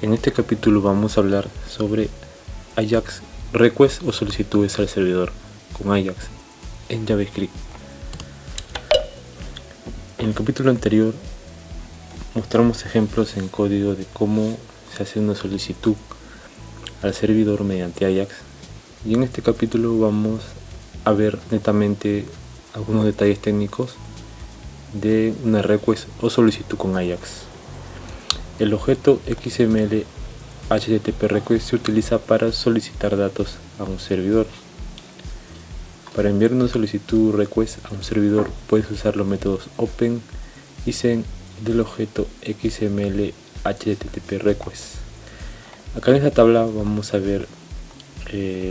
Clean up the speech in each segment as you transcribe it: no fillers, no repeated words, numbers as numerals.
En este capítulo vamos a hablar sobre Ajax Request o solicitudes al servidor con Ajax en JavaScript. En el capítulo anterior mostramos ejemplos en código de cómo se hace una solicitud al servidor mediante Ajax, y en este capítulo vamos a ver netamente algunos detalles técnicos de una request o solicitud con Ajax. El objeto XML HTTP request se utiliza para solicitar datos a un servidor. Para enviar una solicitud request a un servidor puedes usar los métodos open y send del objeto XML HTTP request. Acá en esta tabla vamos a ver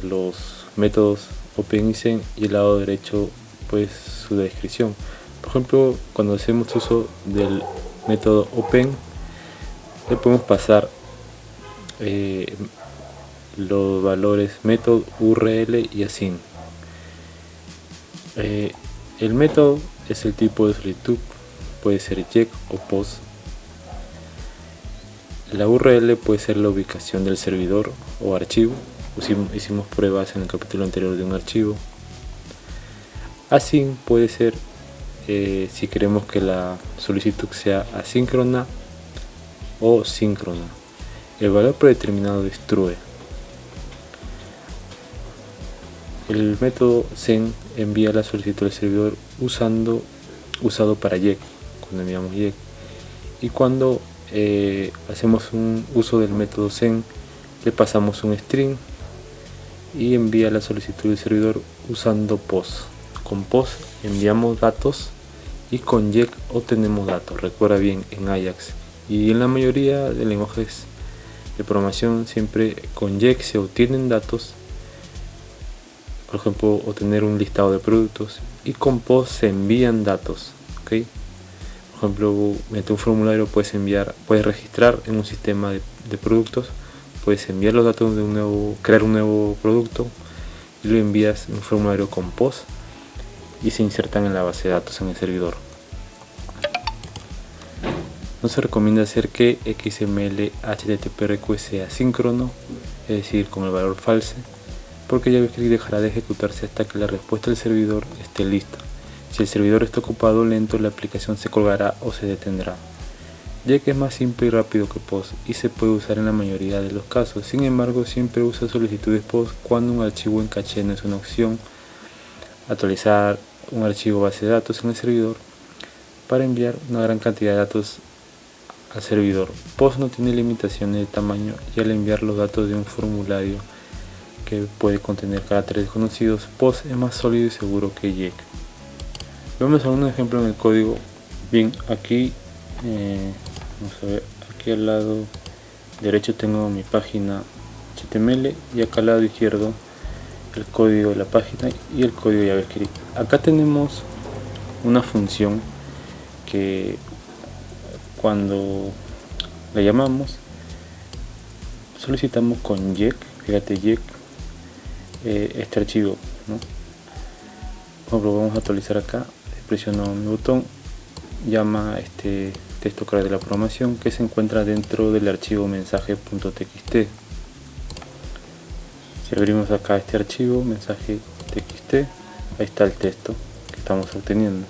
los métodos open y send, y el lado derecho pues su descripción. Por ejemplo, cuando hacemos uso del método open, le podemos pasar los valores method, URL y async. El método es el tipo de solicitud, puede ser JEC o POST. La URL puede ser la ubicación del servidor o archivo. Hicimos pruebas en el capítulo anterior de un archivo. Async puede ser si queremos que la solicitud sea asíncrona o síncrona. El valor predeterminado es true. El método send envía la solicitud al servidor usado para JEC, cuando enviamos JEC. Y cuando hacemos un uso del método send, le pasamos un string y envía la solicitud del servidor usando POST. Con POST enviamos datos y con JEC obtenemos datos. Recuerda bien, en Ajax y en la mayoría de lenguajes de programación siempre con JEC se obtienen datos, por ejemplo obtener un listado de productos, y con POST se envían datos. ¿Okay? Por ejemplo, mediante un formulario puedes registrar en un sistema de productos, puedes enviar los datos de crear un nuevo producto y lo envías en un formulario con POST y se insertan en la base de datos en el servidor. No se recomienda hacer que XML HTTP request sea asíncrono, es decir, con el valor false, porque JavaScript dejará de ejecutarse hasta que la respuesta del servidor esté lista. Si el servidor está ocupado o lento, la aplicación se colgará o se detendrá. JEC es más simple y rápido que POST y se puede usar en la mayoría de los casos. Sin embargo, siempre usa solicitudes POST cuando un archivo en caché no es una opción. Actualizar un archivo base de datos en el servidor para enviar una gran cantidad de datos al servidor. POST no tiene limitaciones de tamaño, y al enviar los datos de un formulario que puede contener caracteres desconocidos, POST es más sólido y seguro que JEC. Vamos a un ejemplo en el código. Bien, aquí vamos a ver, aquí al lado derecho tengo mi página HTML y acá al lado izquierdo el código de la página y el código de JavaScript. Acá tenemos una función que cuando la llamamos solicitamos con JEC, fíjate, JEC este archivo, ¿no? Por ejemplo, vamos a actualizar acá, presiono mi botón, llama este texto clave de la programación que se encuentra dentro del archivo mensaje.txt. Si abrimos acá este archivo mensaje.txt, ahí está el texto que estamos obteniendo.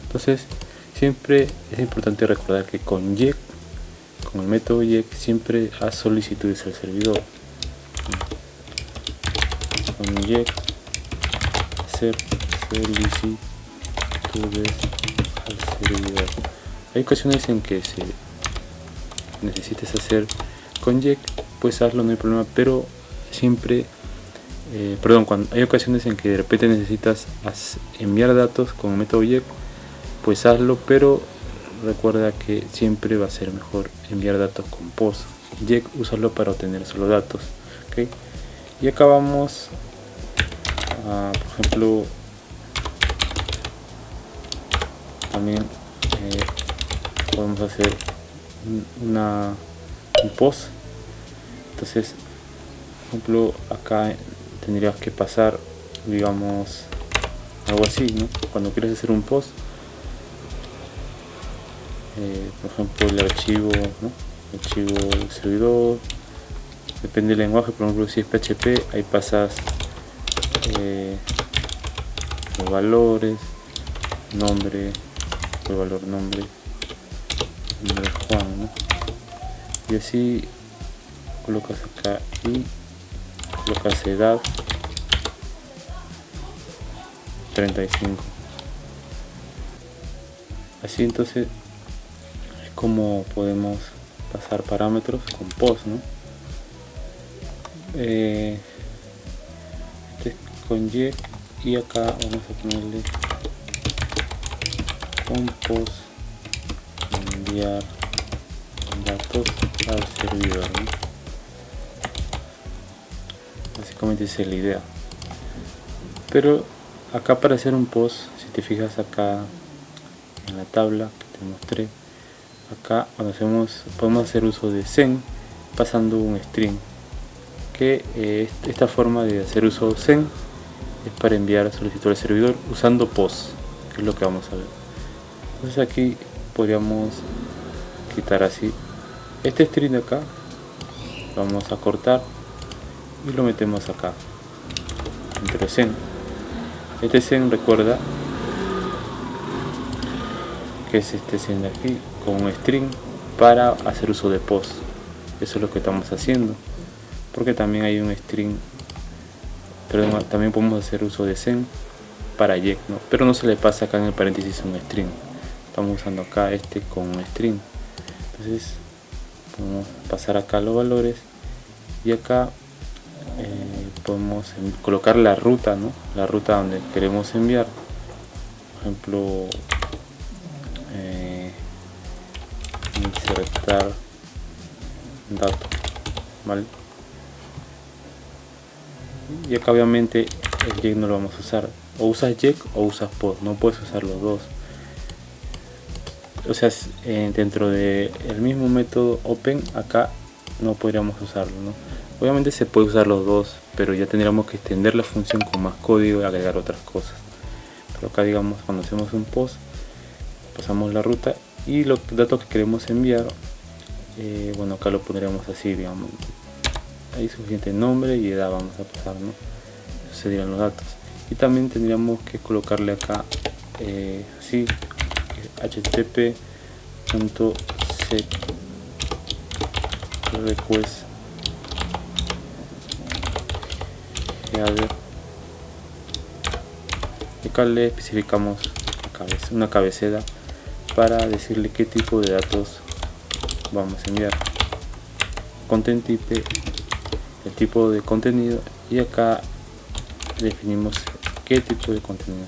Entonces siempre es importante recordar que con JEC, con el método JEC, siempre haz solicitudes al servidor. Con JEC hacer solicitudes al servidor. Hay ocasiones en que se necesites hacer con JEC, pues hazlo, no hay problema, pero siempre hay ocasiones en que de repente necesitas enviar datos con el método JEC, pues hazlo, pero recuerda que siempre va a ser mejor enviar datos con POST. JEC, úsalo para obtener solo datos. ¿Okay? Y acá vamos a, por ejemplo, también podemos hacer un POST. Entonces, por ejemplo, acá tendrías que pasar, digamos, algo así, ¿no? Cuando quieres hacer un POST, por ejemplo, el archivo, ¿no? archivo del servidor, depende del lenguaje. Por ejemplo, si es PHP, ahí pasas los valores, nombre, el valor nombre de Juan, ¿no? Y así colocas acá y colocas edad 35. Así entonces es como podemos pasar parámetros con post, ¿no? Este es con y acá vamos a ponerle con post enviar datos al servidor, ¿no? Básicamente esa es la idea. Pero acá para hacer un post, si te fijas acá en la tabla que te mostré, acá cuando podemos hacer uso de send pasando un string, que esta forma de hacer uso de send es para enviar solicitud al servidor usando post, que es lo que vamos a ver. Entonces aquí podríamos quitar así este string de acá, lo vamos a cortar y lo metemos acá entre send. Este send, recuerda que es este send de aquí con un string para hacer uso de post. Eso es lo que estamos haciendo, porque también hay un string, pero también podemos hacer uso de send para JEC, ¿no? Pero no se le pasa acá en el paréntesis un string. Estamos usando acá este con un string. Entonces podemos pasar acá los valores y acá podemos colocar la ruta, ¿no? La ruta donde queremos enviar. Por ejemplo, insertar datos, ¿vale? Y acá obviamente el JEC no lo vamos a usar. O usas JEC o usas post, no puedes usar los dos. O sea, dentro del mismo método open, acá no podríamos usarlo, ¿no? Obviamente se puede usar los dos, pero ya tendríamos que extender la función con más código y agregar otras cosas. Pero acá, digamos, cuando hacemos un post, pasamos la ruta y los datos que queremos enviar, bueno, acá lo pondríamos así, digamos, hay suficiente nombre y edad vamos a pasar, ¿no? Esos serían los datos. Y también tendríamos que colocarle acá así, http.set request header. Y acá le especificamos una cabecera para decirle qué tipo de datos vamos a enviar. Content type, el tipo de contenido, y acá definimos qué tipo de contenido.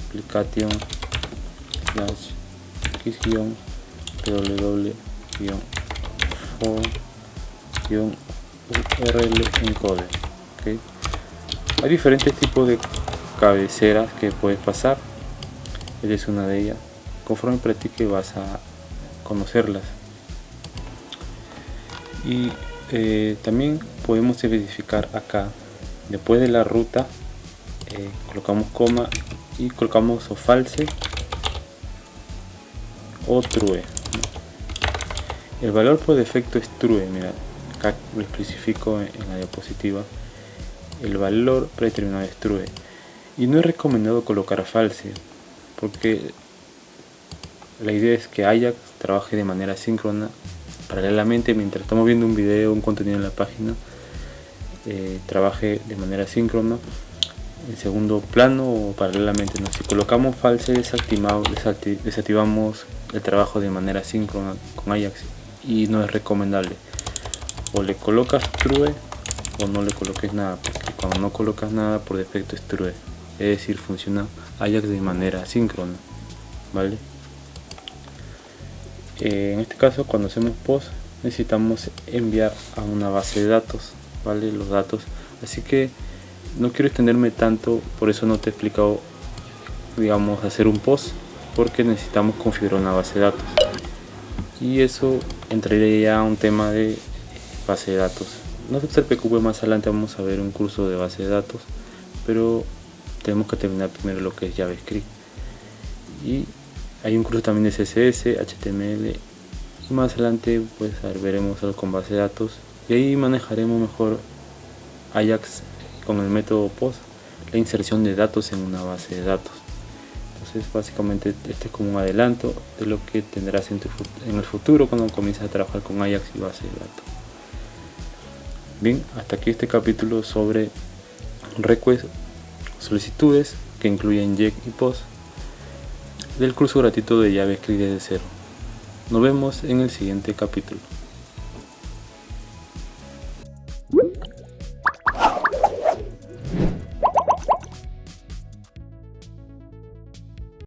Application /ww-form-url encode. ¿Okay? Hay diferentes tipos de cabeceras que puedes pasar. Esta es una de ellas. Conforme practique vas a conocerlas. Y también podemos verificar acá, después de la ruta, colocamos coma y colocamos o false o true. El valor por defecto es true. Mira, acá lo especifico en la diapositiva. El valor predeterminado es true y no es recomendado colocar false, porque la idea es que Ajax trabaje de manera síncrona paralelamente mientras estamos viendo un video, un contenido en la página, trabaje de manera síncrona en segundo plano o paralelamente, ¿no? Si colocamos false, desactivamos el trabajo de manera síncrona con Ajax y no es recomendable. O le colocas true o no le coloques nada, porque cuando no colocas nada por defecto es true, es decir, funciona Ajax de manera síncrona, ¿vale? En este caso, cuando hacemos post, necesitamos enviar a una base de datos, ¿vale? Los datos, así que no quiero extenderme tanto, por eso no te he explicado, digamos, hacer un post, porque necesitamos configurar una base de datos, y eso entraría ya a un tema de base de datos. No se preocupe, más adelante vamos a ver un curso de base de datos, pero tenemos que terminar primero lo que es JavaScript. Y hay un curso también de CSS, HTML y más adelante pues veremos algo con base de datos y ahí manejaremos mejor Ajax con el método POST, la inserción de datos en una base de datos. Entonces básicamente este es como un adelanto de lo que tendrás en el futuro cuando comiences a trabajar con Ajax y base de datos. Bien, hasta aquí este capítulo sobre requests, solicitudes que incluyen JET y POST del curso gratuito de JavaScript desde cero. Nos vemos en el siguiente capítulo.